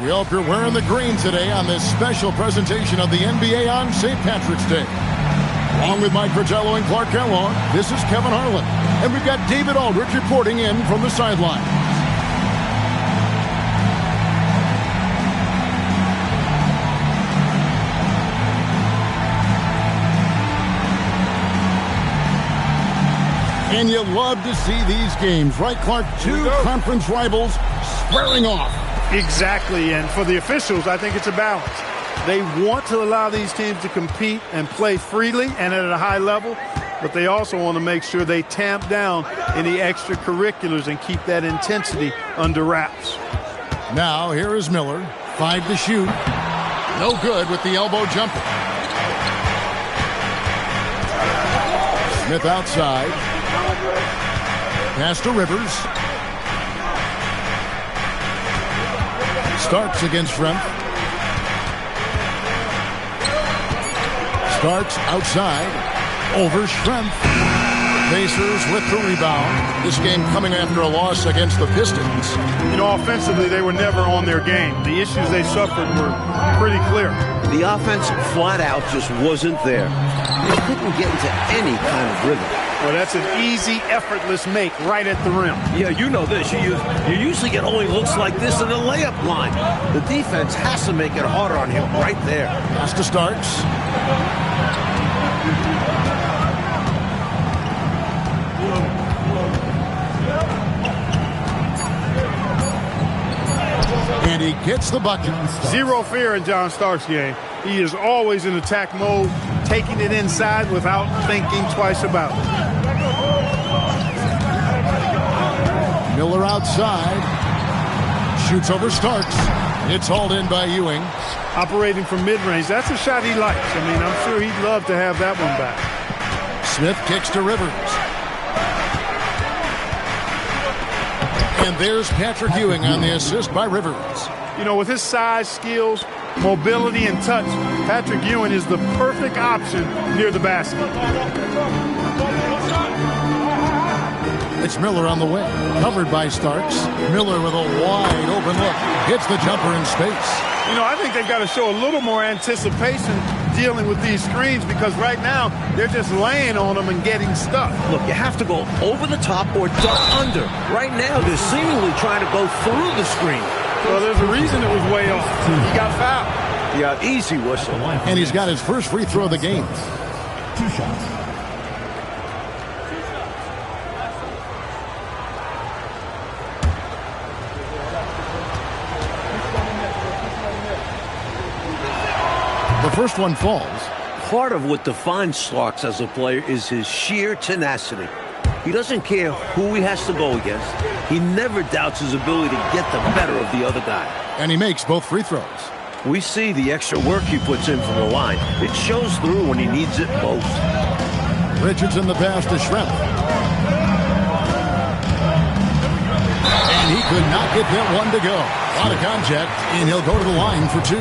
We hope you're wearing the green today on this special presentation of the NBA on St. Patrick's Day. Along with Mike Fratello and Clark Kellogg, this is Kevin Harlan. And we've got David Aldridge reporting in from the sideline. And you love to see these games, right, Clark? Two conference rivals squaring off. Exactly, and for the officials, I think it's a balance. They want to allow these teams to compete and play freely and at a high level, but they also want to make sure they tamp down any extracurriculars and keep that intensity under wraps. Now, here is Miller. 5 to shoot. No good with the elbow jumper. Smith outside. Pass to Rivers. Starks against Schrempf. Starks outside. Over Schrempf. Pacers with the rebound. This game coming after a loss against the Pistons. You know, offensively, they were never on their game. The issues they suffered were pretty clear. The offense flat out just wasn't there. They couldn't get into any kind of rhythm. Well, that's an easy, effortless make right at the rim. Yeah, you know this. You usually get only looks like this in the layup line. The defense has to make it harder on him right there. Pass to Starks. And he gets the bucket. Zero fear in John Starks' game. He is always in attack mode, taking it inside without thinking twice about it. Miller outside. Shoots over Starks. It's hauled in by Ewing. Operating from mid-range, that's a shot he likes. I mean, I'm sure he'd love to have that one back. Smith kicks to Rivers. And there's Patrick Ewing on the assist by Rivers. You know, with his size, skills, mobility, and touch, Patrick Ewing is the perfect option near the basket. It's Miller on the way. Covered by Starks. Miller with a wide open look. Hits the jumper in space. You know, I think they've got to show a little more anticipation dealing with these screens because right now they're just laying on them and getting stuck. Look, you have to go over the top or duck under. Right now, they're seemingly trying to go through the screen. Well, there's a reason it was way off. He got fouled. Yeah, easy whistle. And he's got his first free throw of the game. 2 shots. The first one falls. Part of what defines Starks as a player is his sheer tenacity. He doesn't care who he has to go against. He never doubts his ability to get the better of the other guy. And he makes both free throws. We see the extra work he puts in from the line. It shows through when he needs it most. Richardson the pass to Schrempf. And he could not get that one to go. A lot of contact, and he'll go to the line for 2.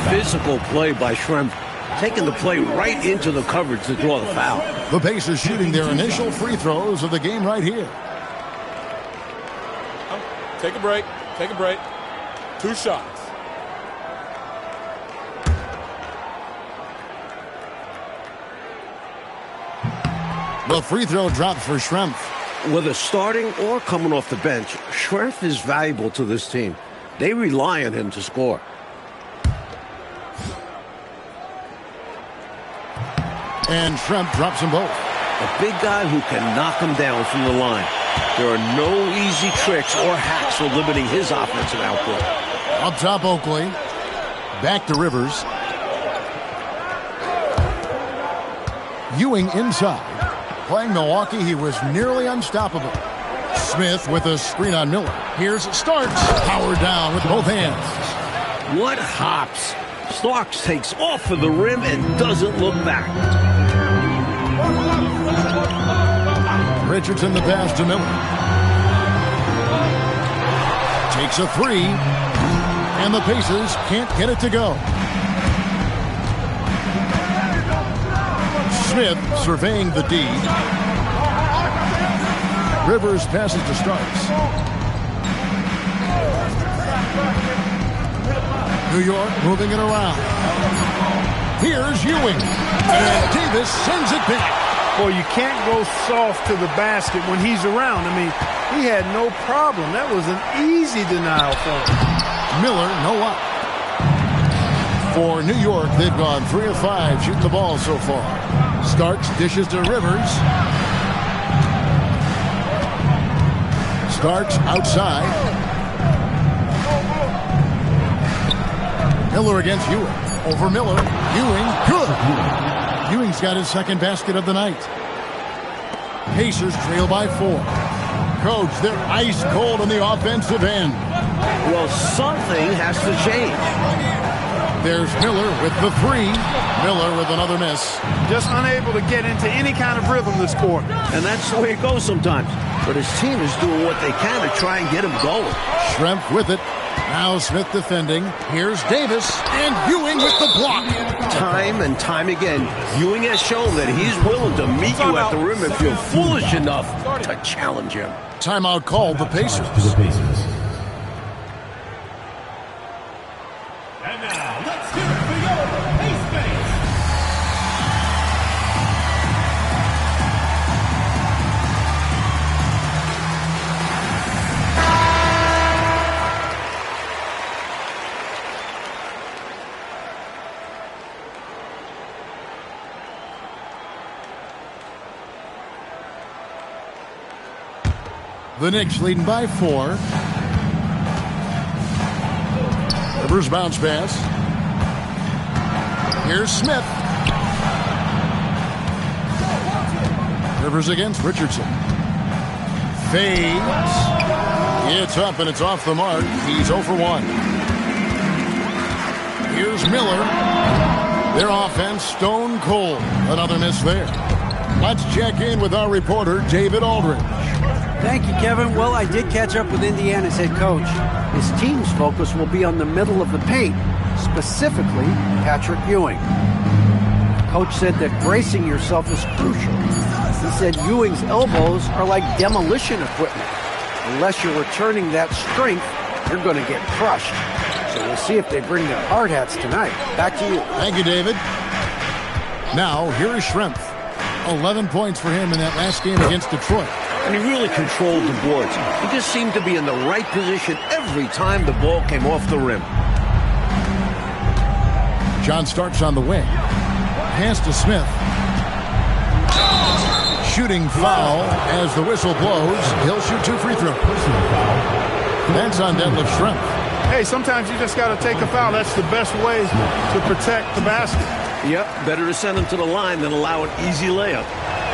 Physical play by Schrempf, taking the play right into the coverage to draw the foul. The Pacers shooting their initial free throws of the game right here. Take a break. Take a break. 2 shots. The free throw drops for Schrempf. Whether starting or coming off the bench, Schrempf is valuable to this team. They rely on him to score. And Schrempf drops them both. A big guy who can knock him down from the line. There are no easy tricks or hacks for limiting his offensive output. Up top, Oakley. Back to Rivers. Ewing inside. Playing Milwaukee, he was nearly unstoppable. Smith with a screen on Miller. Here's Starks. Powered down with both hands. What hops. Starks takes off for the rim and doesn't look back. Richardson the pass to Miller. Takes a 3. And the Pacers can't get it to go. Smith surveying the D. Rivers passes to Starks. New York moving it around. Here's Ewing. And Davis sends it back. Boy, you can't go soft to the basket when he's around. I mean, he had no problem. That was an easy denial for him. Miller, no up. For New York, they've gone 3 of 5 shooting the ball so far. Starks dishes to Rivers. Starks outside. Miller against Ewing. Over Miller. Ewing, good. Ewing's got his second basket of the night. Pacers trail by 4. Coach, they're ice cold on the offensive end. Well, something has to change. There's Miller with the 3. Miller with another miss. Just unable to get into any kind of rhythm this quarter. And that's the way it goes sometimes. But his team is doing what they can to try and get him going. Schrempf with it. Now Smith defending. Here's Davis. And Ewing with the block. Time and time again, Ewing has shown that he's willing to meet you at the rim if you're foolish enough to challenge him. Timeout called the Pacers. And now, let's hear it for your Pace. The Knicks leading by 4. Rivers bounce pass. Here's Smith. Rivers against Richardson. Fades. It's up and it's off the mark. He's 0 for 1. Here's Miller. Their offense stone cold. Another miss there. Let's check in with our reporter, David Aldridge. Thank you, Kevin. Well, I did catch up with Indiana's head coach. His team's focus will be on the middle of the paint, specifically Patrick Ewing. Coach said that bracing yourself is crucial. He said Ewing's elbows are like demolition equipment. Unless you're returning that strength, you're going to get crushed. So we'll see if they bring their hard hats tonight. Back to you. Thank you, David. Now, here is Schrempf. 11 points for him in that last game against Detroit. And he really controlled the boards. He just seemed to be in the right position every time the ball came off the rim. John Starks on the wing. Pass to Smith. Shooting foul as the whistle blows. He'll shoot 2 free throws. That's on Detlef Schrempf. Hey, sometimes you just got to take a foul. That's the best way to protect the basket. Yep, better to send him to the line than allow an easy layup.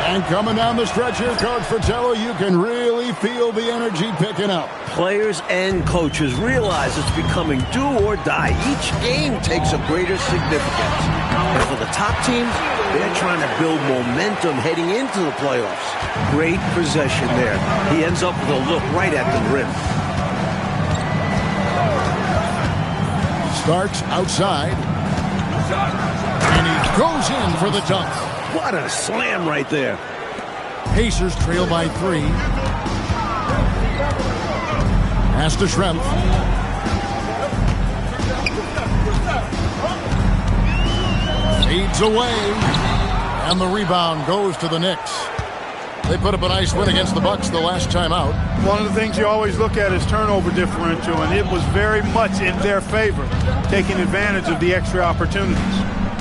And coming down the stretch here, Coach Fratello, you can really feel the energy picking up. Players and coaches realize it's becoming do or die. Each game takes a greater significance. And for the top teams, they're trying to build momentum heading into the playoffs. Great possession there. He ends up with a look right at the rim. Starks outside. And he goes in for the dunk. What a slam right there. Pacers trail by 3. Pass to Schrempf. Fades away. And the rebound goes to the Knicks. They put up a nice win against the Bucks the last time out. One of the things you always look at is turnover differential, and it was very much in their favor, taking advantage of the extra opportunities.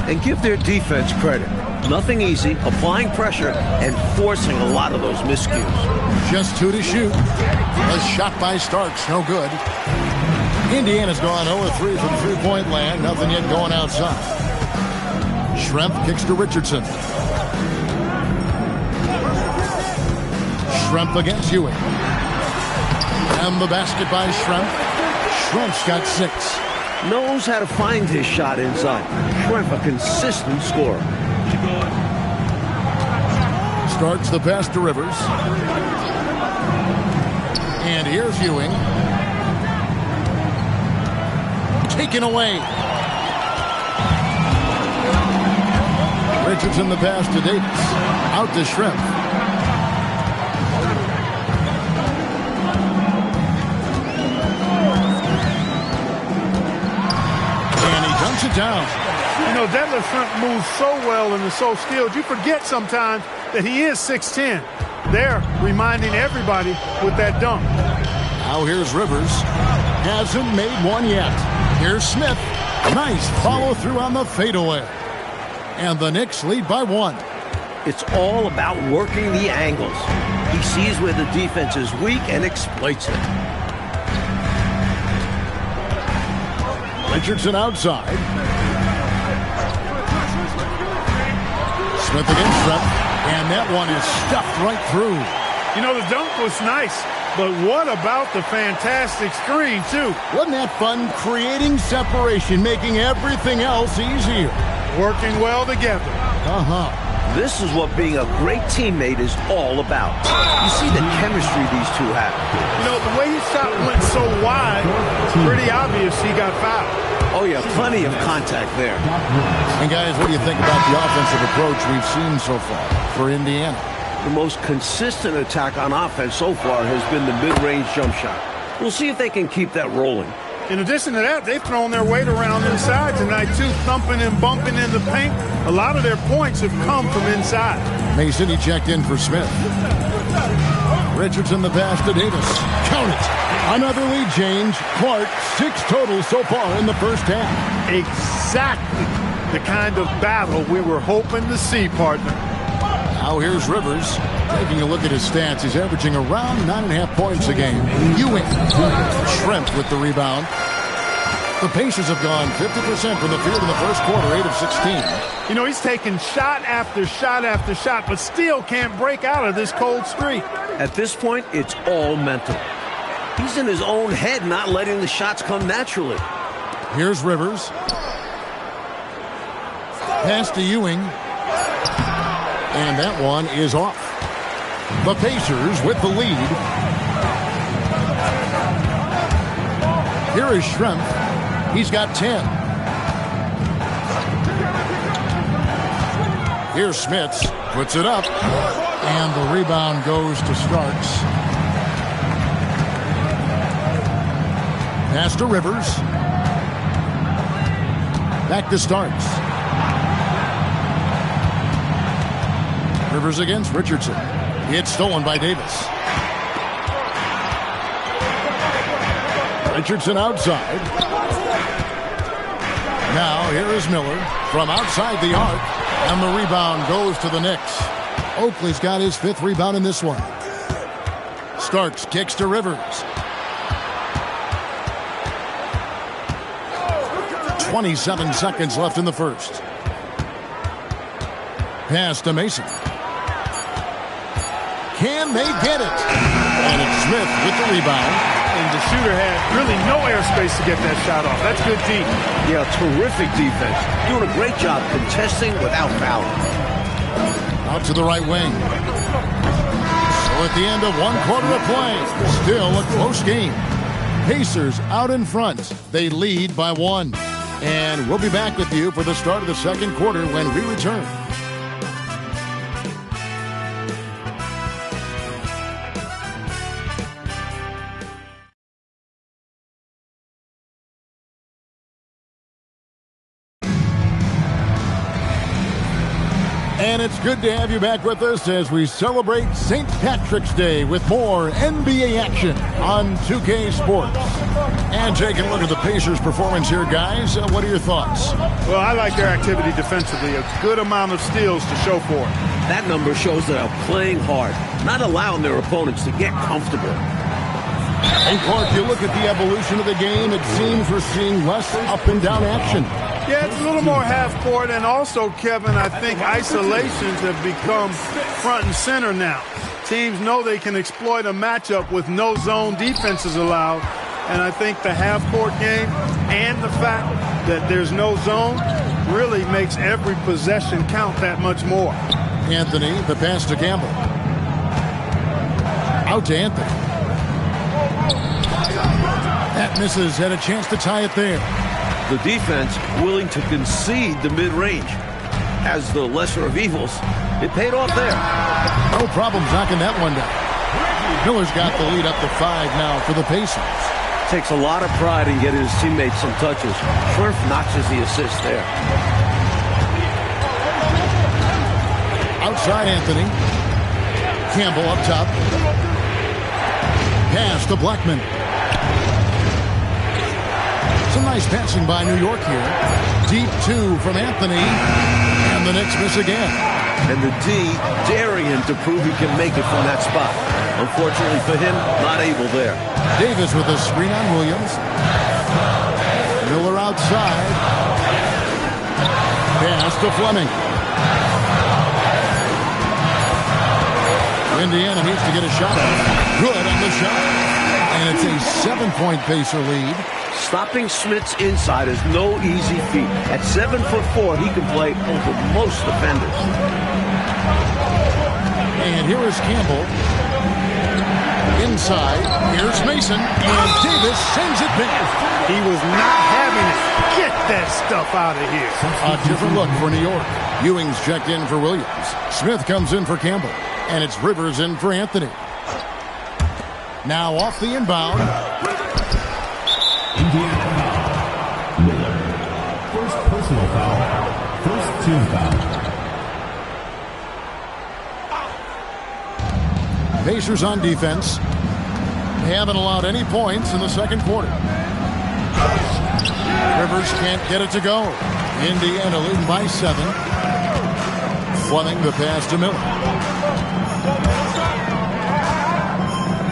And give their defense credit. Nothing easy, applying pressure, and forcing a lot of those miscues. Just 2 to shoot. A shot by Starks, no good. Indiana's gone 0-3 from three-point land. Nothing yet going outside. Schrempf kicks to Richardson. Schrempf against Ewing. And the basket by Schrempf. Schrempf's got 6. Knows how to find his shot inside. Schrempf, a consistent scorer. Starts the pass to Rivers. And here's Ewing. Taken away. Richardson the pass to Davis. Out to Schrempf. down. You know, Detlef Schrempf moves so well and is so skilled. You forget sometimes that he is 6'10". They're reminding everybody with that dunk. Now here's Rivers. Hasn't made one yet. Here's Smith. Nice follow-through on the fadeaway. And the Knicks lead by 1. It's all about working the angles. He sees where the defense is weak and exploits it. Richardson outside. Smith against Schrempf. And that one is stuffed right through. You know, the dunk was nice, but what about the fantastic screen, too? Wasn't that fun? Creating separation, making everything else easier. Working well together. This is what being a great teammate is all about. You see the chemistry these two have. You know, the way his shot went so wide, it's pretty obvious he got fouled. Oh, yeah, plenty of contact there. And, guys, what do you think about the offensive approach we've seen so far for Indiana? The most consistent attack on offense so far has been the mid-range jump shot. We'll see if they can keep that rolling. In addition to that, they've thrown their weight around inside tonight, too, thumping and bumping in the paint. A lot of their points have come from inside. Mason, he checked in for Smith. Richardson the pass to Davis. Count it. Another lead change. Clark, 6 total so far in the first half. Exactly the kind of battle we were hoping to see, partner. Now here's Rivers. Taking a look at his stats, he's averaging around 9.5 points a game. Ewing. Schrempf with the rebound. The Pacers have gone 50% from the field in the first quarter, 8 of 16. You know, he's taking shot after shot after shot, but still can't break out of this cold streak. At this point, it's all mental. He's in his own head, not letting the shots come naturally. Here's Rivers. Pass to Ewing. And that one is off. The Pacers with the lead. Here is Schrempf. He's got 10. Here's Smits. Puts it up. And the rebound goes to Starks. Pass to Rivers. Back to Starks. Rivers against Richardson. It's stolen by Davis. Richardson outside. Now here is Miller from outside the arc. And the rebound goes to the Knicks. Oakley's got his 5th rebound in this one. Starks kicks to Rivers. 27 seconds left in the first. Pass to Mason. Can they get it? And it's Smith with the rebound. And the shooter had really no airspace to get that shot off. That's good deep. Yeah, terrific defense. Doing a great job contesting without fouling. Out to the right wing. So at the end of 1 quarter of play, still a close game. Pacers out in front. They lead by 1. And we'll be back with you for the start of the second quarter when we return. And it's good to have you back with us as we celebrate St. Patrick's Day with more NBA action on 2K Sports. And taking a look at the Pacers' performance here, guys. What are your thoughts? Well, I like their activity defensively. A good amount of steals to show for it. That number shows they're playing hard, not allowing their opponents to get comfortable. And Clark, you look at the evolution of the game, it seems we're seeing less up and down action. Yeah, it's a little more half court, and also, Kevin, I think isolations have become front and center now. Teams know they can exploit a matchup with no zone defenses allowed, and I think the half-court game and the fact that there's no zone really makes every possession count that much more. Anthony, the pass to Campbell. Out to Anthony. That misses, had a chance to tie it there. The defense willing to concede the mid-range. As the lesser of evils, it paid off there. No problem knocking that one down. Miller's got the lead up to 5 now for the Pacers. Takes a lot of pride in getting his teammates some touches. Schrempf notches the assist there. Outside Anthony. Campbell up top. Pass to Blackman. Some nice passing by New York here. Deep two from Anthony. And the Knicks miss again. And the D daring him to prove he can make it from that spot. Unfortunately for him, not able there. Davis with a screen on Williams. Miller outside. Pass to Fleming. Indiana needs to get a shot off. Good on the shot. And it's a 7-point Pacer lead. Stopping Smith's inside is no easy feat. At 7'4", he can play over most defenders. And here is Campbell. Inside. Here's Mason. And Davis sends it back. He was not having it. Get that stuff out of here. A different look for New York. Ewing's checked in for Williams. Smith comes in for Campbell. And it's Rivers in for Anthony. Now off the inbound. Indiana foul. Miller. First personal foul. First team foul. Pacers on defense. They haven't allowed any points in the second quarter. Rivers can't get it to go. Indiana leading by 7. Fleming the pass to Miller.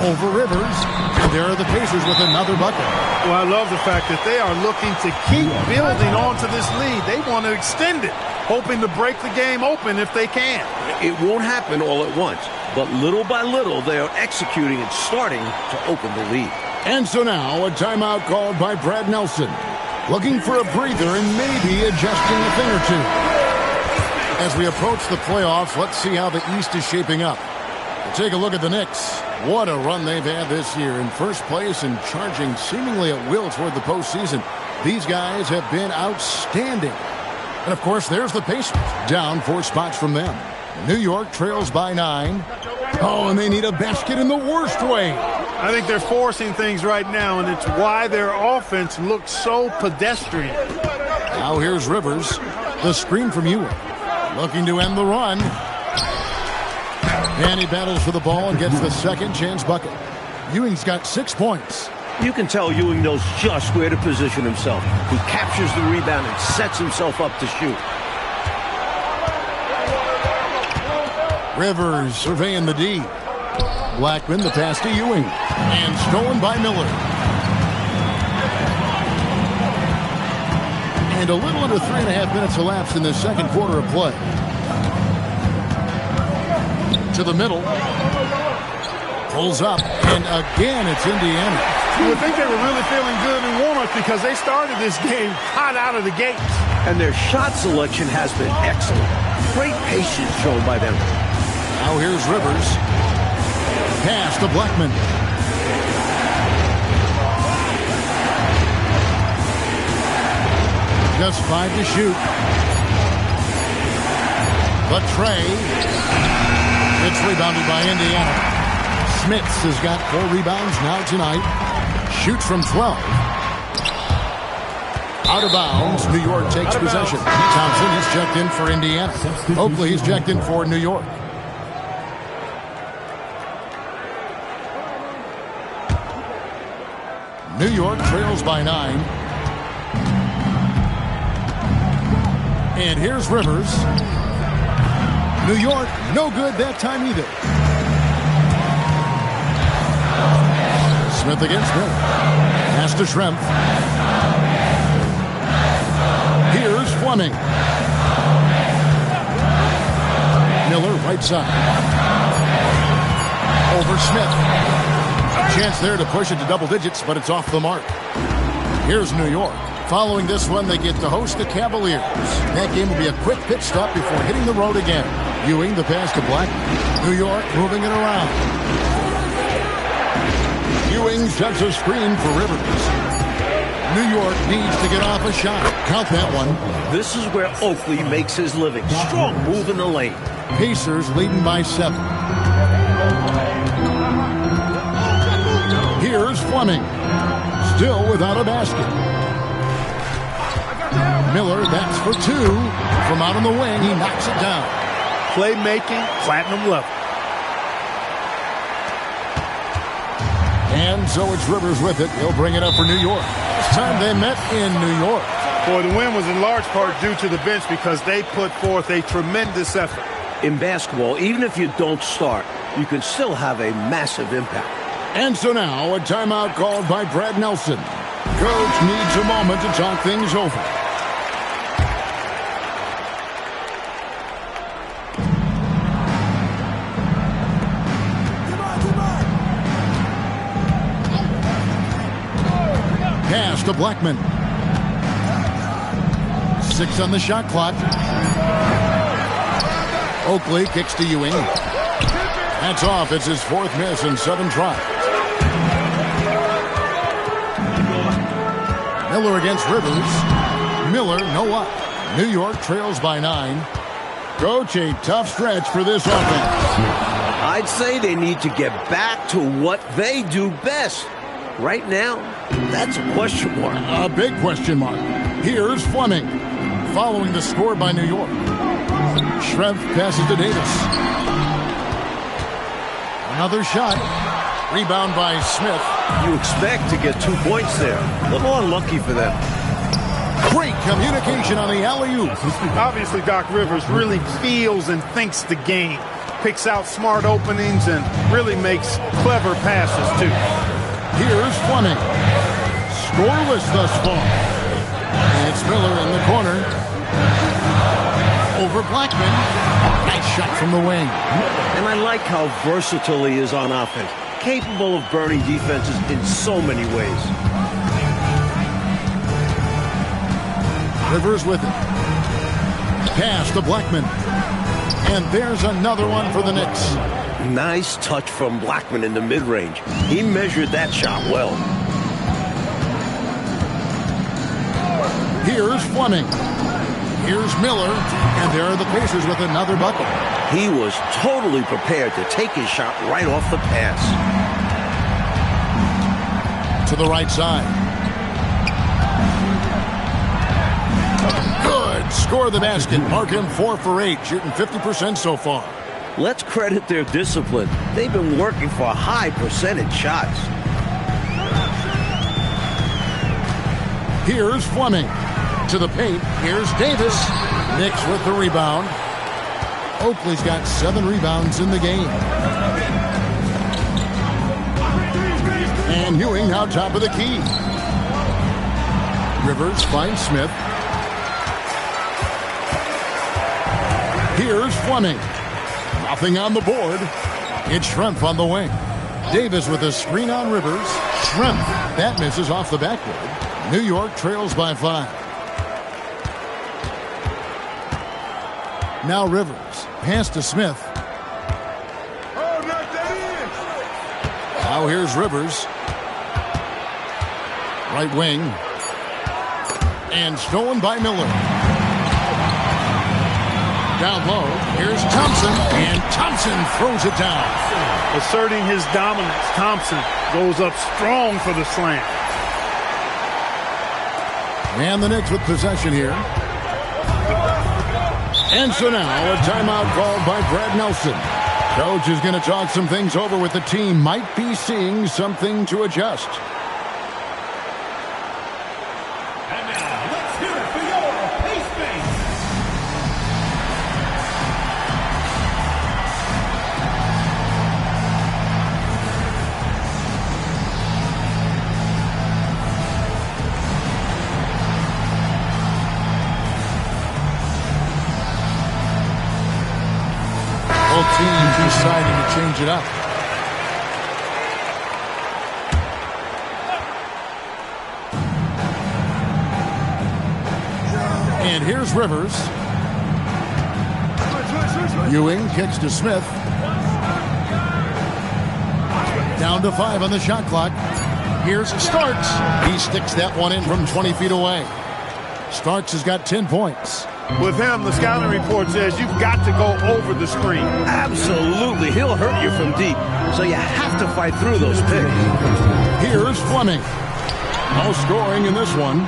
Over Rivers. And there are the Pacers with another bucket. Well, I love the fact that they are looking to keep building onto this lead. They want to extend it, hoping to break the game open if they can. It won't happen all at once, but little by little, they are executing and starting to open the lead. And so now, a timeout called by Brad Nelson. Looking for a breather and maybe adjusting a thing or two. As we approach the playoffs, let's see how the East is shaping up. We'll take a look at the Knicks. What a run they've had this year. In first place and charging seemingly at will toward the postseason. These guys have been outstanding. And, of course, there's the Pacers. Down 4 spots from them. New York trails by 9. Oh, and they need a basket in the worst way. I think they're forcing things right now, and it's why their offense looks so pedestrian. Now here's Rivers. The screen from Ewing. Looking to end the run. And he battles for the ball and gets the second chance bucket. Ewing's got 6 points. You can tell Ewing knows just where to position himself. He captures the rebound and sets himself up to shoot. Rivers surveying the D. Blackman the pass to Ewing. And stolen by Miller. And a little under 3.5 minutes elapsed in the second quarter of play. To the middle. Pulls up. And again, it's Indiana. You would think they were really feeling good in warm-up because they started this game hot out of the gates. And their shot selection has been excellent. Great patience shown by them. Now here's Rivers. Pass to Blackman. Just 5 to shoot. But Trey. It's rebounded by Indiana. Smits has got 4 rebounds now tonight. Shoots from 12. Out of bounds. New York takes possession. Thompson is checked in for Indiana. Oakley is checked in for New York. New York trails by 9. And here's Rivers. New York, no good that time either. Smith against Miller. Pass to Schrempf. Here's Fleming. Miller, right side. Over Smith. A chance there to push it to double digits, but it's off the mark. Here's New York. Following this one, they get to host the Cavaliers. That game will be a quick pit stop before hitting the road again. Ewing, the pass to Blackman. New York moving it around. Ewing sets a screen for Rivers. New York needs to get off a shot. Count that one. This is where Oakley makes his living. Strong move in the lane. Pacers leading by 7. Here's Fleming. Still without a basket. Miller, that's for two. From out on the wing, he knocks it down. Playmaking, platinum level. And so it's Rivers with it. He'll bring it up for New York. Last time they met in New York. Boy, the win was in large part due to the bench because they put forth a tremendous effort. In basketball, even if you don't start, you can still have a massive impact. And so now a timeout called by Brad Nelson. Coach needs a moment to talk things over. Pass to Blackman. 6 on the shot clock. Oakley kicks to Ewing. That's off. It's his 4th miss in 7 tries. Miller against Rivers. Miller, no up. New York trails by 9. Coach, a tough stretch for this offense. I'd say they need to get back to what they do best. Right now, that's a question mark. A big question mark. Here's Fleming. Following the score by New York. Schrempf passes to Davis. Another shot. Rebound by Smith. You expect to get 2 points there. A little unlucky for them. Great communication on the alley-oop. Obviously, Doc Rivers really feels and thinks the game. Picks out smart openings and really makes clever passes, too. Here's Fleming. Scoreless thus far. It's Miller in the corner. Over Blackman. Nice shot from the wing. And I like how versatile he is on offense. Capable of burning defenses in so many ways. Rivers with it. Pass to Blackman. And there's another one for the Knicks. Nice touch from Blackman in the mid-range. He measured that shot well. Here's Fleming. Here's Miller. And there are the Pacers with another bucket. He was totally prepared to take his shot right off the pass. To the right side. Good. Score the basket. Mark him 4 for 8. Shooting 50% so far. Let's credit their discipline. They've been working for high percentage shots. Here's Fleming. To the paint. Here's Davis. Knicks with the rebound. Oakley's got 7 rebounds in the game. And Ewing now top of the key. Rivers finds Smith. Here's Fleming. Nothing on the board. It's Schrempf on the wing. Davis with a screen on Rivers. Schrempf. That misses off the backboard. New York trails by 5. Now Rivers. Pass to Smith. Now here's Rivers. Right wing. And stolen by Miller. Down low. Here's Thompson. And Thompson throws it down. Asserting his dominance, Thompson goes up strong for the slam. And the Knicks with possession here. And so now a timeout called by Brad Nelson. Coach is going to talk some things over with the team. Might be seeing something to adjust. And now, let's hear it for your Pace Base. Both teams deciding to change it up. And here's Rivers. Ewing kicks to Smith. Down to 5 on the shot clock. Here's Starks. He sticks that one in from 20 feet away. Starks has got 10 points. With him, the scouting report says you've got to go over the screen. Absolutely. He'll hurt you from deep, so you have to fight through those picks. Here's Fleming. No scoring in this one.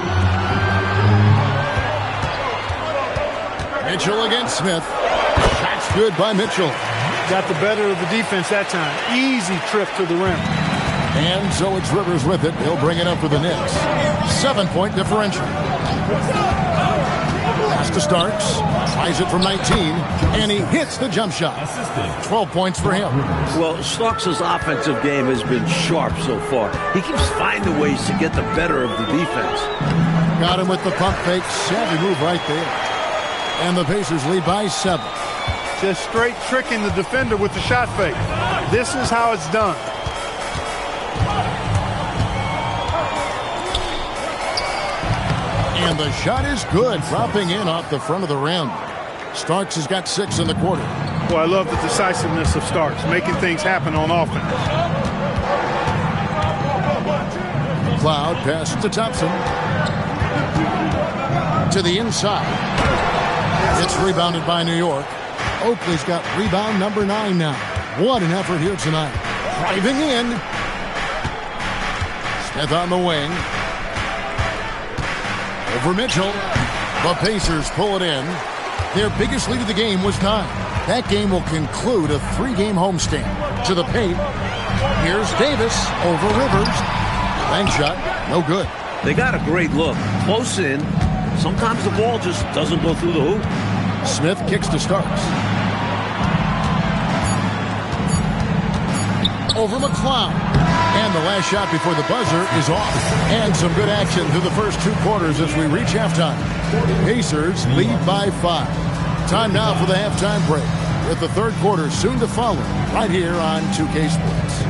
Mitchell against Smith. That's good by Mitchell. Got the better of the defense that time. Easy trip to the rim. And so it's Rivers with it. He'll bring it up for the Knicks. 7-point differential. Pass to Starks. Tries it from 19. And he hits the jump shot. 12 points for him. Well, Starks' offensive game has been sharp so far. He keeps finding ways to get the better of the defense. Got him with the pump fake. Savvy move right there. And the Pacers lead by 7. Just straight tricking the defender with the shot fake. This is how it's done. And the shot is good, dropping in off the front of the rim. Starks has got 6 in the quarter. Boy, I love the decisiveness of Starks, making things happen on offense. Cloud pass to Thompson. To the inside. It's rebounded by New York. Oakley's got rebound number 9 now. What an effort here tonight. Driving in. Smith on the wing. Over Mitchell. The Pacers pull it in. Their biggest lead of the game was 9. That game will conclude a 3-game homestand. To the paint. Here's Davis over Rivers. Bank shot. No good. They got a great look. Close in. Sometimes the ball just doesn't go through the hoop. Smith kicks to Starks. Over McCloud. And the last shot before the buzzer is off. And some good action through the first 2 quarters as we reach halftime. Pacers lead by 5. Time now for the halftime break, with the third quarter soon to follow, right here on 2K Sports.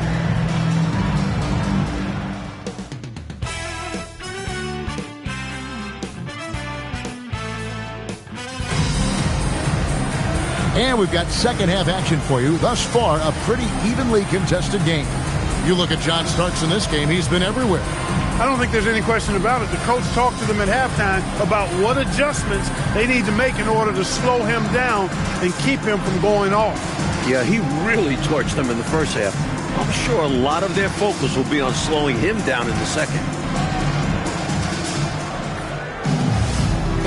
And we've got second half action for you. Thus far, a pretty evenly contested game. You look at John Starks in this game, he's been everywhere. I don't think there's any question about it. The coach talked to them at halftime about what adjustments they need to make in order to slow him down and keep him from going off. Yeah, he really torched them in the first half. I'm sure a lot of their focus will be on slowing him down in the second.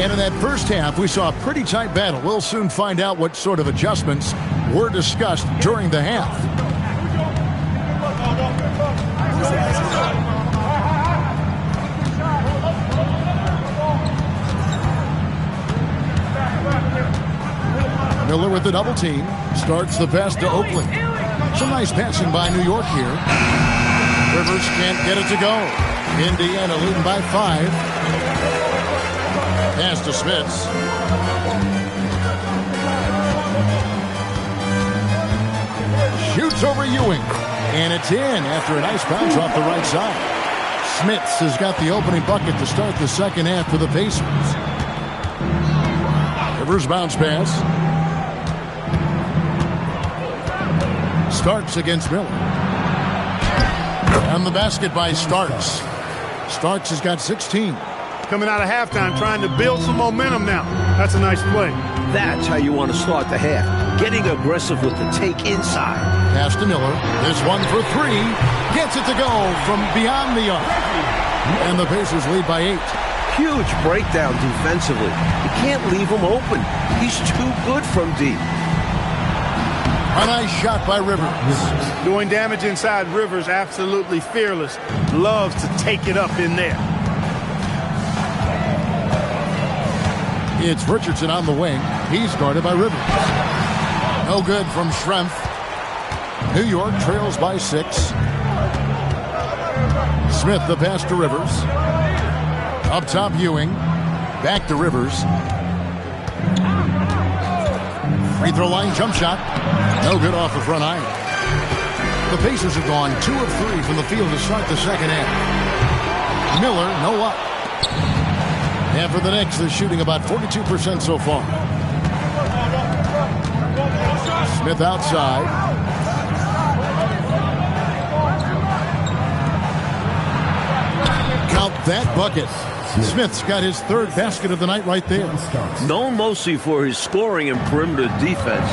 And in that first half, we saw a pretty tight battle. We'll soon find out what sort of adjustments were discussed during the half. Miller with the double team. Starts the pass to Oakley. Some nice passing by New York here. Rivers can't get it to go. Indiana leading by 5. Pass to Smits. Shoots over Ewing. And it's in after a nice bounce off the right side. Smits has got the opening bucket to start the second half for the Pacers. Rivers bounce pass. Starks against Miller. And the basket by Starks. Starks has got 16. Coming out of halftime, trying to build some momentum now. That's a nice play. That's how you want to start the half. Getting aggressive with the take inside. Pass to Miller. This one for 3. Gets it to go from beyond the arc. And the Pacers lead by 8. Huge breakdown defensively. You can't leave him open. He's too good from deep. A nice shot by Rivers. Doing damage inside. Rivers absolutely fearless. Loves to take it up in there. It's Richardson on the wing. He's guarded by Rivers. No good from Schrempf. New York trails by 6. Smith the pass to Rivers. Up top Ewing. Back to Rivers. Free throw line jump shot. No good off the front iron. The Pacers have gone 2 of 3 from the field to start the second half. Miller, no up. And for the Knicks, they're shooting about 42% so far. Smith outside. Count that bucket. Smith's got his 3rd basket of the night right there. Known mostly for his scoring and perimeter defense,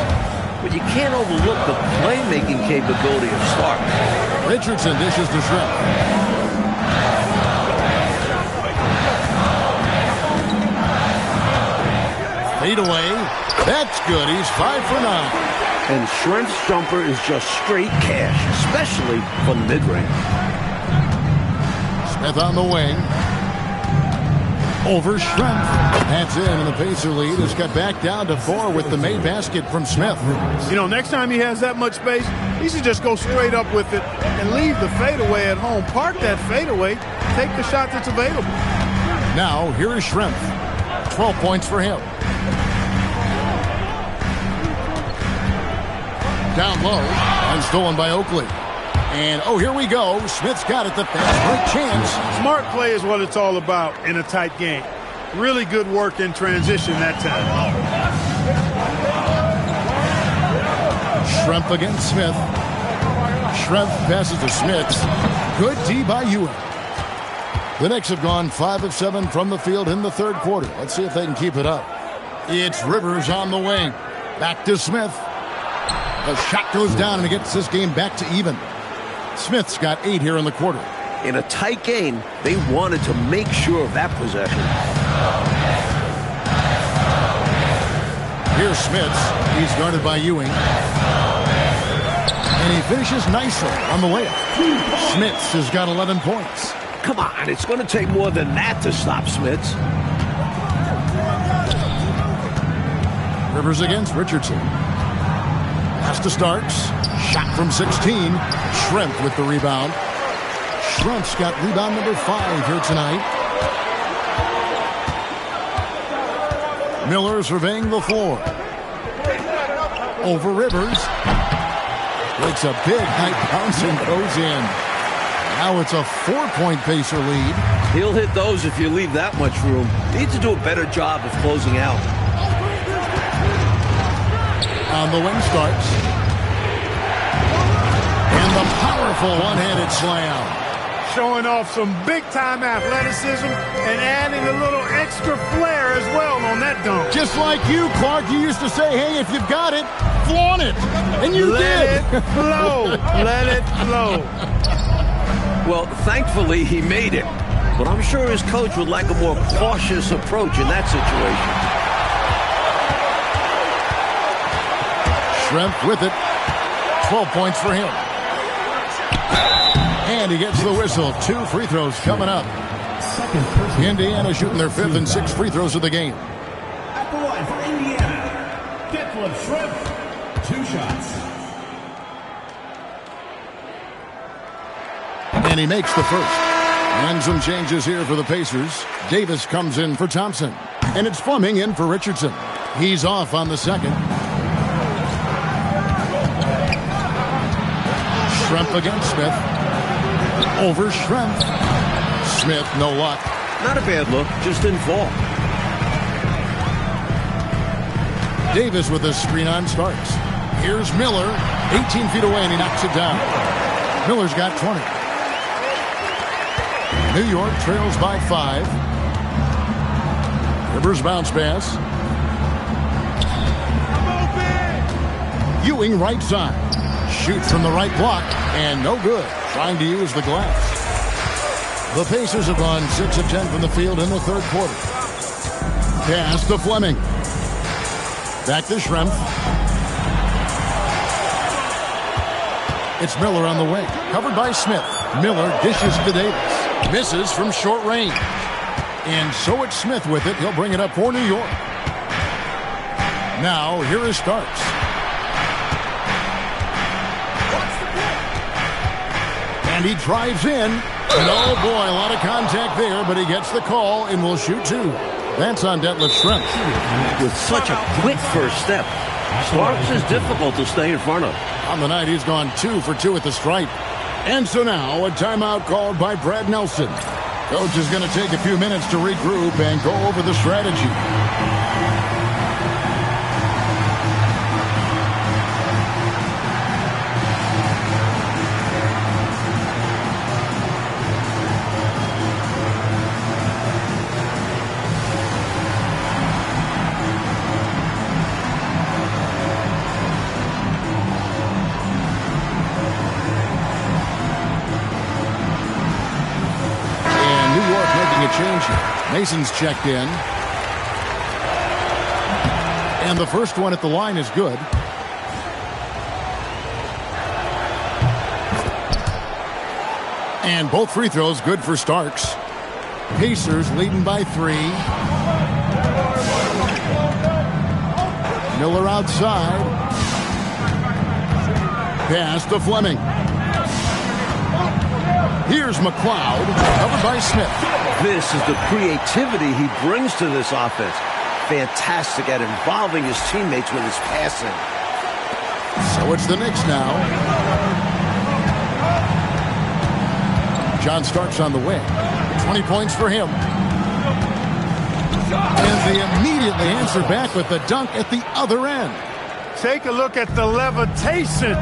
but you can't overlook the playmaking capability of Starks. Richardson dishes to Schrempf. Fade away. That's good. He's 5 for 9. And Schrempf's jumper is just straight cash, especially from the mid-range. Smith on the wing. Over Schrempf. That's in, and the Pacer lead has got back down to 4 with the made basket from Smith. You know, next time he has that much space, he should just go straight up with it and leave the fadeaway at home. Park that fadeaway. Take the shot that's available. Now, here is Schrempf. 12 points for him. Down low, and stolen by Oakley. And, oh, here we go. Smith's got it. The fast break chance. Smart play is what it's all about in a tight game. Really good work in transition that time. Schrempf against Smith. Schrempf passes to Smith. Good D by Ewing. The Knicks have gone 5 of 7 from the field in the third quarter. Let's see if they can keep it up. It's Rivers on the wing. Back to Smith. The shot goes down and it gets this game back to even. Smith's got 8 here in the quarter. In a tight game, they wanted to make sure of that possession. Here's Smith. He's guarded by Ewing. And he finishes nicely on the layup. Smiths has got 11 points. Come on, it's going to take more than that to stop Smiths. Rivers against Richardson. Pass to Starks. Shot from 16. Schrempf with the rebound. Schrempf's got rebound number 5 here tonight. Miller surveying the floor. Over Rivers. Makes a big high bounce and goes in. Now it's a 4-point Pacer lead. He'll hit those if you leave that much room. Needs to do a better job of closing out. On the wing Starks. And the powerful one-handed slam. Showing off some big-time athleticism and adding a little extra flair as well on that dunk. Just like you, Clark, you used to say, hey, if you've got it, flaunt it. And you Let did. it flow. Let it flow. Well, thankfully, he made it. But I'm sure his coach would like a more cautious approach in that situation. Schrempf with it. 12 points for him. And he gets the whistle. 2 free throws coming up. Indiana shooting their 5th and 6th free throws of the game. At the line for Indiana, Detlef Schrempf, 2 shots. And he makes the first. And some changes here for the Pacers. Davis comes in for Thompson. And it's Fleming in for Richardson. He's off on the second. Schrempf against Smith. Over Schrempf. Smith, no luck. Not a bad look, just didn't fall. Davis with a screen on Starks. Here's Miller. 18 feet away and he knocks it down. Miller's got 20. New York trails by 5. Rivers bounce pass. Ewing right side. Shoots from the right block and no good. Trying to use the glass. The Pacers have gone 6 of 10 from the field in the third quarter. Pass to Fleming. Back to Schrempf. It's Miller on the wing. Covered by Smith. Miller dishes to Davis. Misses from short range. And so it's Smith with it. He'll bring it up for New York. Now, here is Starks. And he drives in. And oh boy, a lot of contact there, but he gets the call and will shoot 2. That's on Detlef Schrempf. With such a quick first step, Starks is difficult to stay in front of. On the night, he's gone 2 for 2 at the stripe. And so now, a timeout called by Brad Nelson. Coach is going to take a few minutes to regroup and go over the strategy. Mason's checked in. And the first one at the line is good. And both free throws good for Starks. Pacers leading by 3. Miller outside. Pass to Fleming. Here's McLeod, covered by Smith. This is the creativity he brings to this offense. Fantastic at involving his teammates with his passing. So it's the Knicks now. John Starks on the wing. 20 points for him. And they immediately answer back with the dunk at the other end. Take a look at the levitation.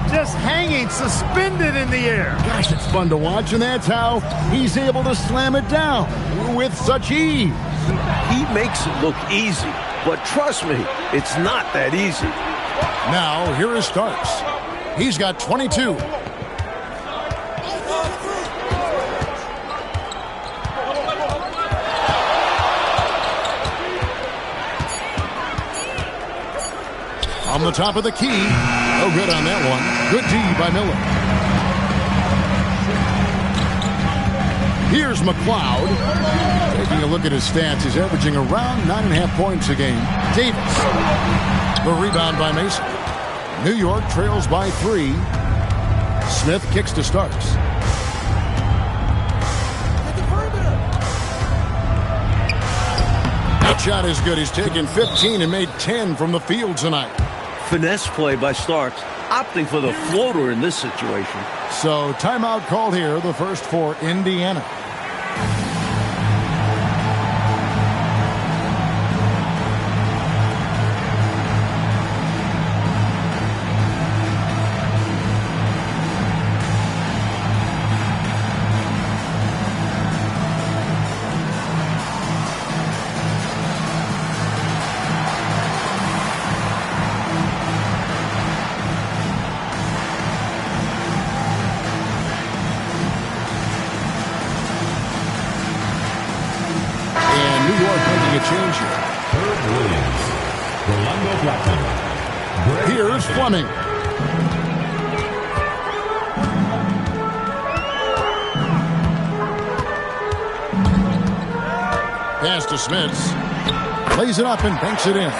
Just hanging, suspended in the air. Gosh, it's fun to watch, and that's how he's able to slam it down with such ease. He makes it look easy, but trust me, it's not that easy. Now, here is Starks. He's got 22. On the top of the key. No good on that one. Good D by Miller. Here's McLeod. Taking a look at his stats, he's averaging around 9.5 points a game. Davis. The rebound by Mason. New York trails by 3. Smith kicks to Starks. That shot is good. He's taken 15 and made 10 from the field tonight. Finesse play by Starks, opting for the floater in this situation. So timeout called here, the first for Indiana. Here's Fleming. Pass to Smits. Plays it up and banks it in.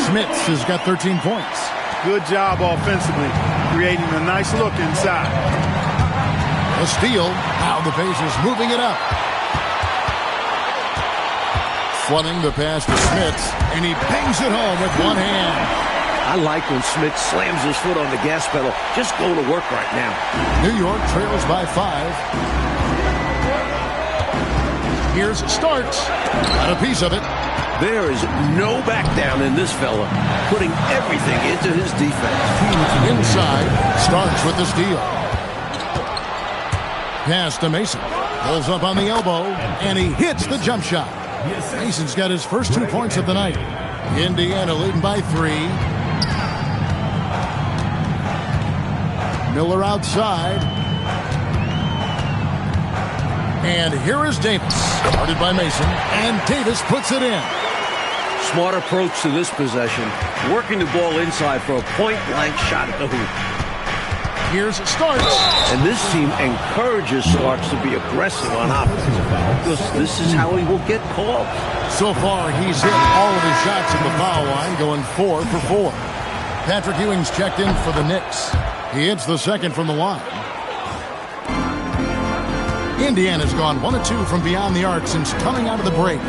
Smits has got 13 points. Good job offensively, creating a nice look inside. A steal. Now the Pacers moving it up. Fleming the pass to Smits, and he bangs it home with one hand. I like when Smith slams his foot on the gas pedal. Just go to work right now. New York trails by 5. Here's Starks. Got a piece of it. There is no back down in this fella, putting everything into his defense. Inside, Starks with the steal. Pass to Mason. Pulls up on the elbow, and he hits the jump shot. Mason's got his first 2 points of the night. Indiana leading by 3. Miller outside. And here is Davis. Started by Mason. And Davis puts it in. Smart approach to this possession. Working the ball inside for a point-blank shot at the hoop. Here's Starks. And this team encourages Starks to be aggressive on offense, because this is how he will get called. So far, he's hit all of his shots in the foul line, going 4 for 4. Patrick Ewing's checked in for the Knicks. He hits the second from the line. Indiana's gone 1 of 2 from beyond the arc since coming out of the break.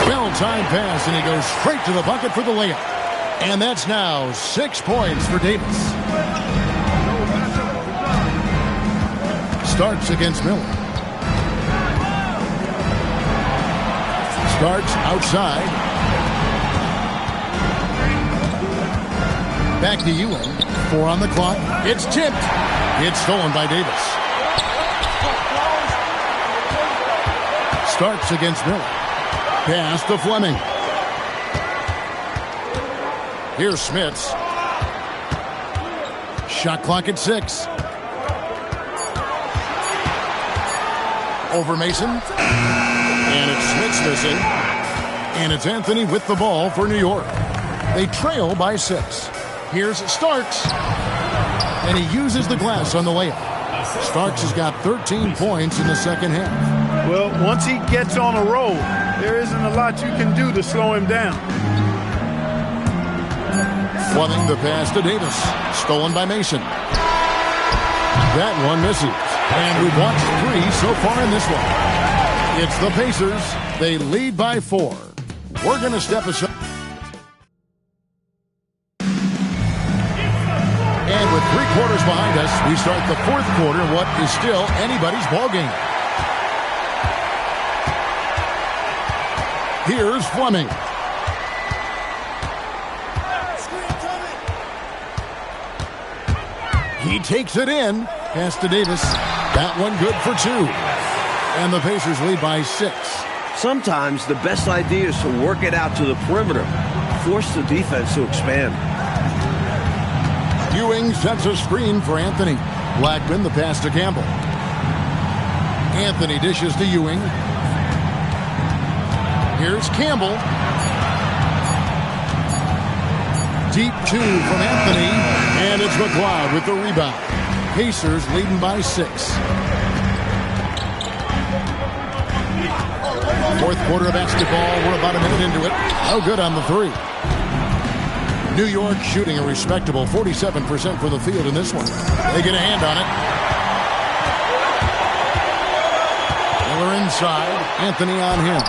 Well-timed pass, and he goes straight to the bucket for the layup. And that's now 6 points for Davis. Starks against Miller. Starks outside. Back to Ewing. 4 on the clock. It's tipped. It's stolen by Davis. Starks against Miller. Pass to Fleming. Here's Smits. Shot clock at 6. Over Mason. And it's Smits missing. And it's Anthony with the ball for New York. They trail by 6. Here's Starks. And he uses the glass on the layup. Starks has got 13 points in the second half. Well, once he gets on a roll, there isn't a lot you can do to slow him down. Fleming the pass to Davis. Stolen by Mason. That one misses. And we've watched 3 so far in this one. It's the Pacers. They lead by 4. We're going to step aside. And with 3 quarters behind us, we start the 4th quarter in what is still anybody's ball game. Here's Fleming. He takes it in. Pass to Davis. That one good for 2. And the Pacers lead by 6. Sometimes the best idea is to work it out to the perimeter. Force the defense to expand. Ewing sets a screen for Anthony. Blackman the pass to Campbell. Anthony dishes to Ewing. Here's Campbell. Deep 2 from Anthony. And it's McLeod with the rebound. Pacers leading by 6. 4th quarter of basketball. We're about a minute into it. No good on the 3. New York shooting a respectable 47% for the field in this one. They get a hand on it. Miller inside. Anthony on him.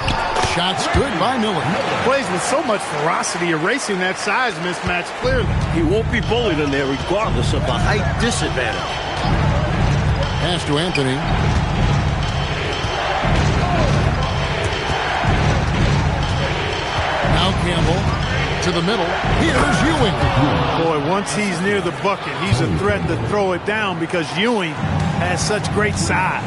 Shots good by Miller. Plays with so much ferocity, erasing that size mismatch clearly. He won't be bullied in there regardless of the height disadvantage. Pass to Anthony. Now Campbell to the middle. Here's Ewing. Boy, once he's near the bucket, he's a threat to throw it down because Ewing has such great size.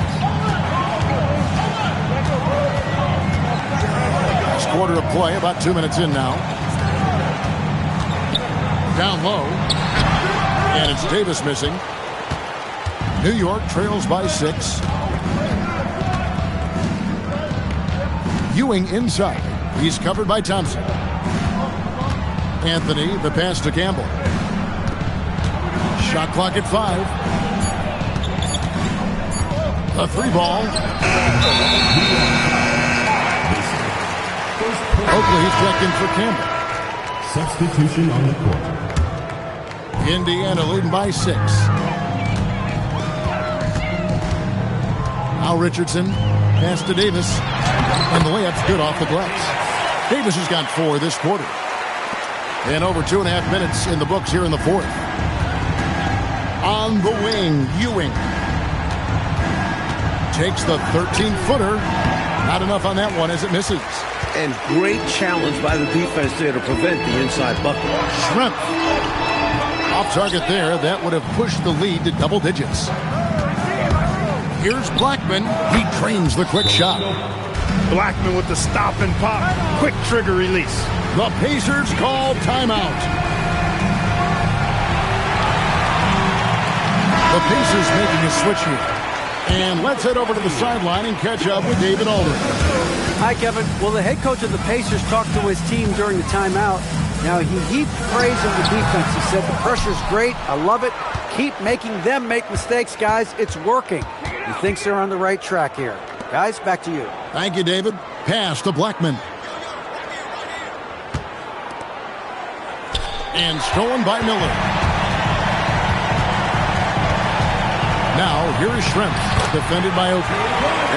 Last quarter of play, about 2 minutes in now. Down low. And it's Davis missing. New York trails by 6. Ewing inside. He's covered by Thompson. Anthony, the pass to Campbell. Shot clock at 5. The 3 ball. Oakley's checked in for Campbell. Substitution on the court. Indiana leading by 6. Al Richardson, pass to Davis. And the layup's good off the glass. Davis has got 4 this quarter. And over 2.5 minutes in the books here in the 4th. On the wing, Ewing. Takes the 13-footer. Not enough on that one as it misses. And great challenge by the defense there to prevent the inside bucket. Schrempf. Off target there. That would have pushed the lead to double digits. Here's Blackman. He trains the quick shot. Blackman with the stop and pop. Quick trigger release. The Pacers call timeout. The Pacers making a switch here. And let's head over to the sideline and catch up with David Aldridge. Hi, Kevin. Well, the head coach of the Pacers talked to his team during the timeout. Now, he heaped praise on the defense. He said, the pressure's great. I love it. Keep making them make mistakes, guys. It's working. He thinks they're on the right track here. Guys, back to you. Thank you, David. Pass to Blackman. And stolen by Miller. Now, here is Schrempf, defended by Oakley.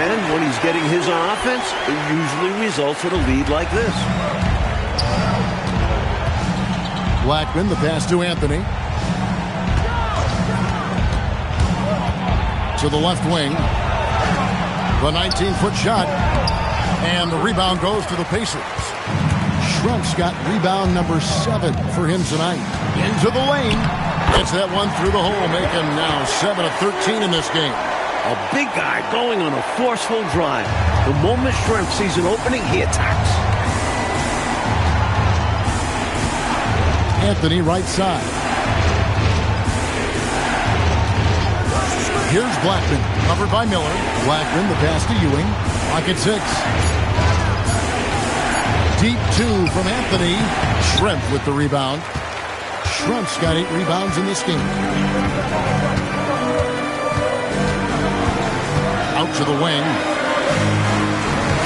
And when he's getting his on offense, it usually results in a lead like this. Blackman, the pass to Anthony. To the left wing. The 19-foot shot. And the rebound goes to the Pacers. Schrempf's got rebound number 7 for him tonight. Into the lane. Gets that one through the hole, making now 7 of 13 in this game. A big guy going on a forceful drive. The moment Schrempf sees an opening, he attacks. Anthony right side. Here's Blackman, covered by Miller. Blackman, the pass to Ewing. Pocket 6. deep two from Anthony. Schrempf with the rebound. Schrempf's got 8 rebounds in this game. Out to the wing.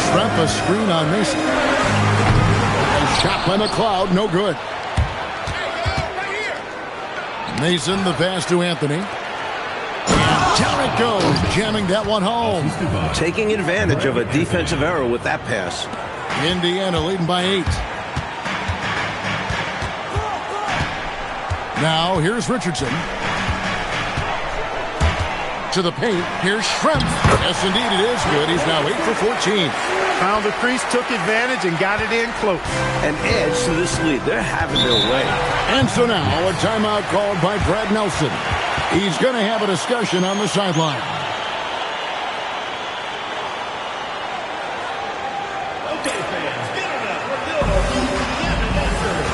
Schrempf a screen on Mason. And shot by McLeod, no good. Mason the pass to Anthony. And down it goes, jamming that one home. Taking advantage of a defensive error with that pass. Indiana leading by 8. Now here's Richardson. To the paint. Here's Schrempf. Yes, indeed, it is good. He's now 8 for 14. Found the crease, took advantage, and got it in close. An edge to this lead. They're having their way. And so now a timeout called by Brad Nelson. He's going to have a discussion on the sideline. Okay, fans, get it up. We're building from Indiana Desert.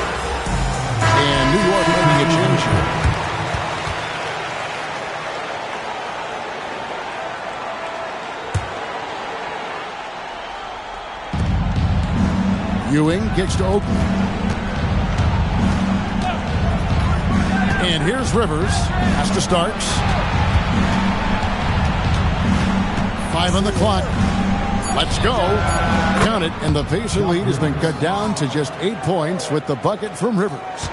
And New York making a change here. Ewing gets to Oakland. And here's Rivers. Has to start. 5 on the clock. Let's go. Count it. And the Pacer lead has been cut down to just 8 points with the bucket from Rivers.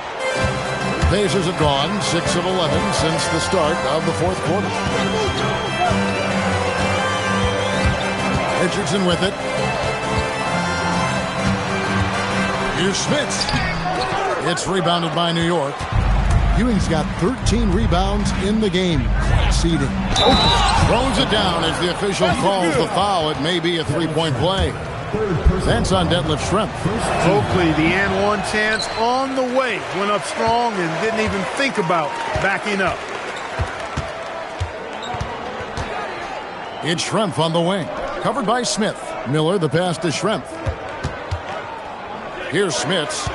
Pacers have gone 6 of 11 since the start of the fourth quarter. Richardson with it. Here's Smith. It's rebounded by New York. Ewing's got 13 rebounds in the game. Class-eating. Throws it down as the official calls the foul. It may be a three-point play. That's on Detlef Schrempf. Oakley, the and one chance on the way. Went up strong and didn't even think about backing up. It's Schrempf on the wing. Covered by Smith. Miller, the pass to Schrempf. Here's Smits.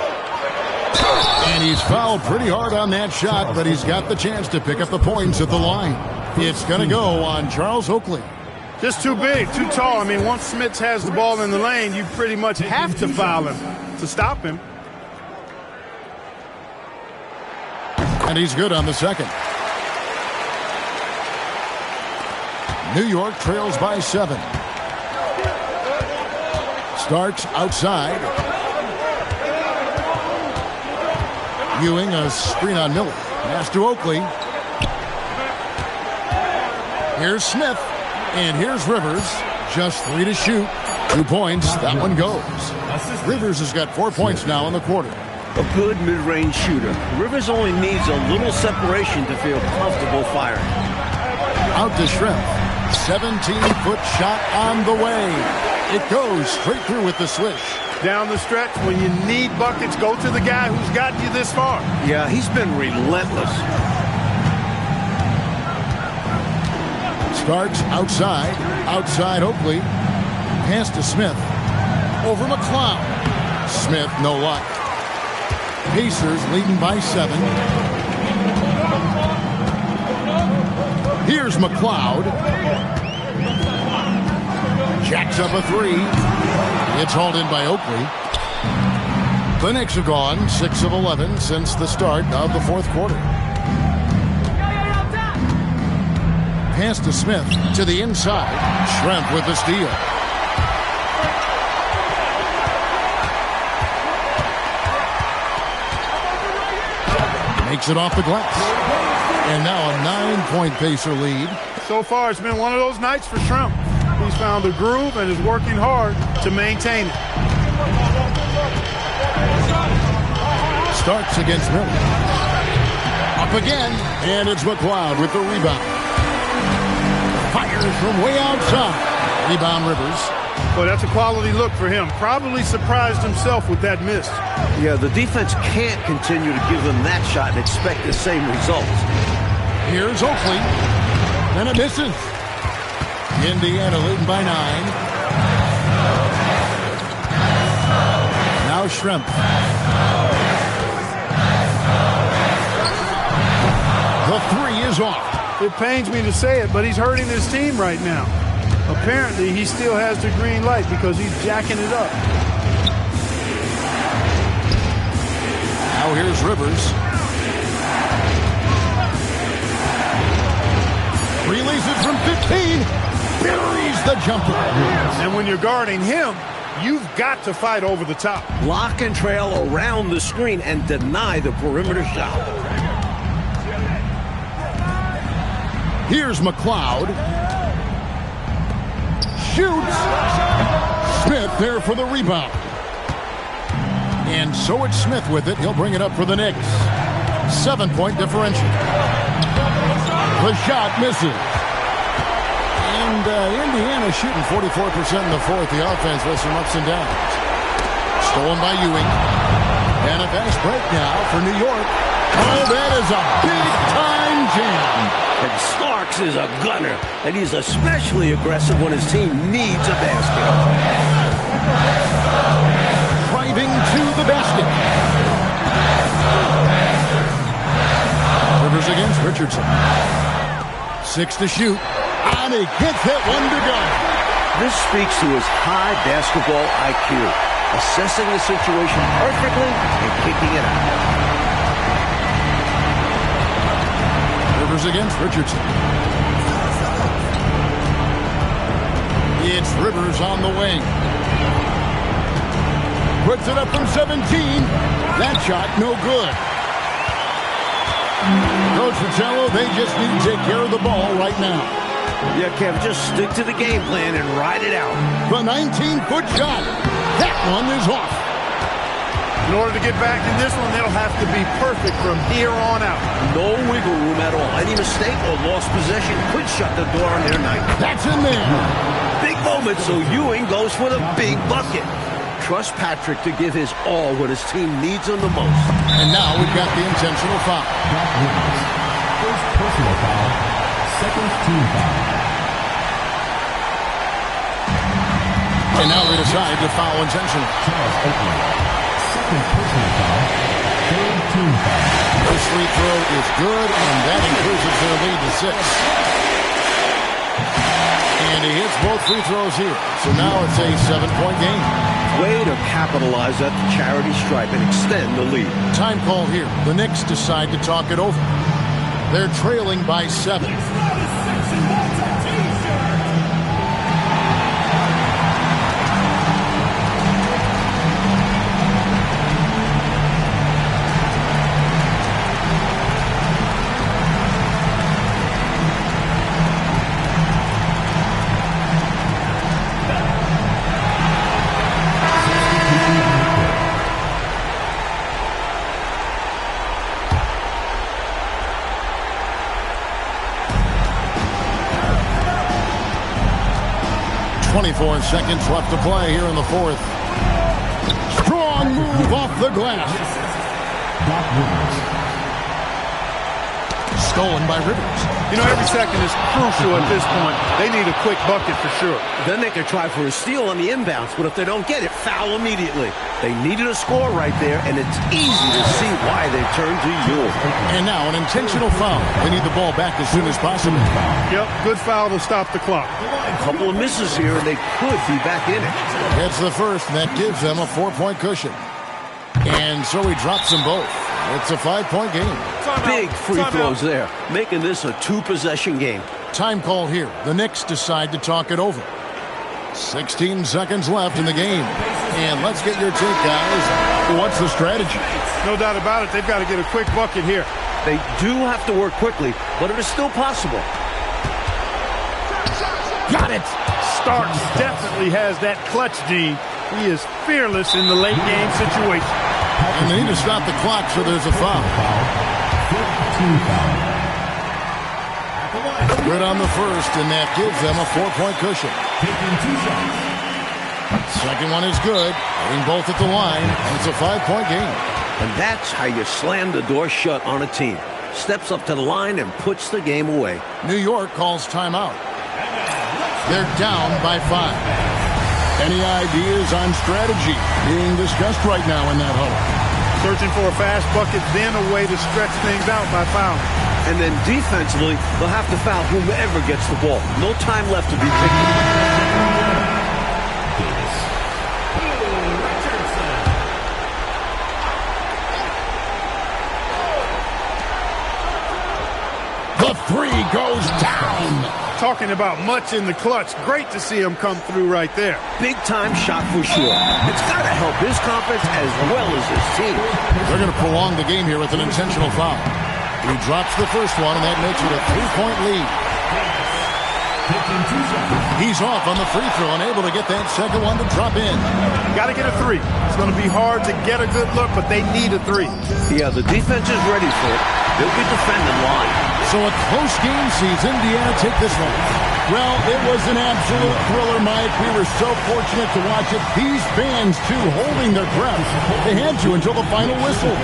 And he's fouled pretty hard on that shot, but he's got the chance to pick up the points at the line. It's going to go on Charles Oakley. Just too big, too tall. I mean, once Smits has the ball in the lane, you pretty much have to foul him to stop him. And he's good on the second. New York trails by 7. Starts outside. Ewing a screen on Miller. Pass to Oakley. Here's Smith. And here's Rivers. Just 3 to shoot. 2 points. That one goes. Rivers has got 4 points now in the quarter. A good mid-range shooter. Rivers only needs a little separation to feel comfortable firing. Out to Schrempf. 17-foot shot on the way. It goes straight through with the swish. Down the stretch, when you need buckets, go to the guy who's gotten you this far. Yeah, he's been relentless. Starks outside. Outside Oakley. Pass to Smith. Over McLeod. Smith, no luck. Pacers leading by 7. Here's McLeod. Jacks up a 3. It's hauled in by Oakley. The Knicks have gone 6 of 11 since the start of the fourth quarter. Pass to Smith to the inside. Schrempf with the steal. Makes it off the glass. And now a 9-point Pacer lead. So far, it's been one of those nights for Schrempf. He's found a groove and is working hard to maintain it. Starts against Miller. Up again, and it's McLeod with the rebound. Fires from way outside. Rebound Rivers. Well, that's a quality look for him. Probably surprised himself with that miss. Yeah, the defense can't continue to give them that shot and expect the same result. Here's Oakley. And it misses. Indiana leading by 9. Now Schrempf. The 3 is off. It pains me to say it, but he's hurting his team right now. Apparently, he still has the green light because he's jacking it up. Now here's Rivers. Releases from 15. Buries the jumper. And when you're guarding him, you've got to fight over the top. Block and trail around the screen and deny the perimeter shot. Here's McLeod. Shoots. Smith there for the rebound. And so it's Smith with it. He'll bring it up for the Knicks. 7-point differential. The shot misses. And Indiana shooting 44% in the fourth. The offense with some ups and downs. Stolen by Ewing. And a fast break now for New York. Oh, that is a big-time jam. And Starks is a gunner, and he's especially aggressive when his team needs a basket. Driving to the basket. Rivers against Richardson. 6 to shoot. And he gets it, 1 to go. This speaks to his high basketball IQ, assessing the situation perfectly and kicking it out. Rivers against Richardson. It's Rivers on the wing. Puts it up from 17. That shot no good. Coach Fratello, they just need to take care of the ball right now. Yeah, Kev, just stick to the game plan and ride it out. The 19-foot shot. That one is off. In order to get back in this one, they'll have to be perfect from here on out. No wiggle room at all. Any mistake or lost possession could shut the door on their night. That's in there. Big moment, so Ewing goes for the big bucket. Trust Patrick to give his all when his team needs him the most. And now we've got the intentional foul. First personal foul. Second team foul. And now they decide to foul intentional. Charles Oakley. Second personal foul. Third team foul. This free throw is good, and that increases their lead to 6. And he hits both free throws here. So now it's a 7-point game. Way to capitalize at the charity stripe and extend the lead. Time call here. The Knicks decide to talk it over. They're trailing by 7. .24 seconds left to play here in the fourth. Strong move off the glass. Stolen by Rivers. You know, every second is crucial at this point. They need a quick bucket for sure. Then they could try for a steal on the inbounds, but if they don't get it, foul immediately. They needed a score right there, and it's easy to see why they turned to Ewing. And now an intentional foul. They need the ball back as soon as possible. Yep, good foul to stop the clock. A couple of misses here, and they could be back in it. It's the first, and that gives them a 4-point cushion. And so he drops them both. It's a 5-point game. Big free throws there, making this a 2-possession game. Time call here. The Knicks decide to talk it over. 16 seconds left in the game. And let's get your take, guys. What's the strategy? No doubt about it. They've got to get a quick bucket here. They do have to work quickly, but it is still possible. Got it. Starks definitely has that clutch gene. He is fearless in the late game situation. And they need to stop the clock, so there's a foul. Good on the first, and that gives them a 4-point cushion. Second one is good. Hitting both at the line, and it's a 5-point game. And that's how you slam the door shut on a team. Steps up to the line and puts the game away. New York calls timeout. They're down by 5. Any ideas on strategy being discussed right now in that huddle? Searching for a fast bucket, then a way to stretch things out by fouling. And then defensively, they'll have to foul whomever gets the ball. No time left to be picky. He goes down. Talking about much in the clutch. Great to see him come through right there. Big-time shot for sure. It's got to help his confidence as well as his team. They're going to prolong the game here with an intentional foul. He drops the first one, and that makes it a 3-point lead. He's off on the free throw and able to get that second one to drop in. Got to get a three. It's going to be hard to get a good look, but they need a three. Yeah, the defense is ready for it. They'll be defending line. So a close game sees Indiana take this one. Well, it was an absolute thriller, Mike. We were so fortunate to watch it. These fans, too, holding their breath. They had to until the final whistle.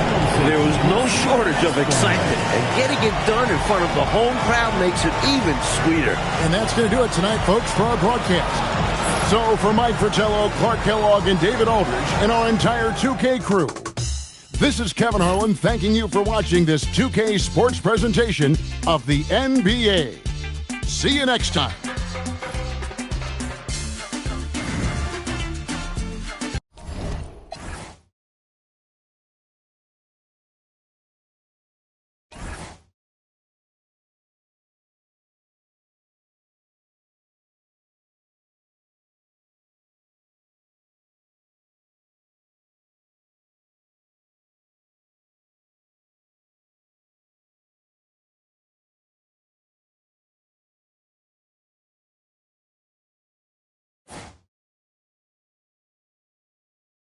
There was no shortage of excitement, and getting it done in front of the home crowd makes it even sweeter. And that's going to do it tonight, folks, for our broadcast. So for Mike Fratello, Clark Kellogg, and David Aldridge, and our entire 2K crew, this is Kevin Harlan thanking you for watching this 2K sports presentation of the NBA. See you next time.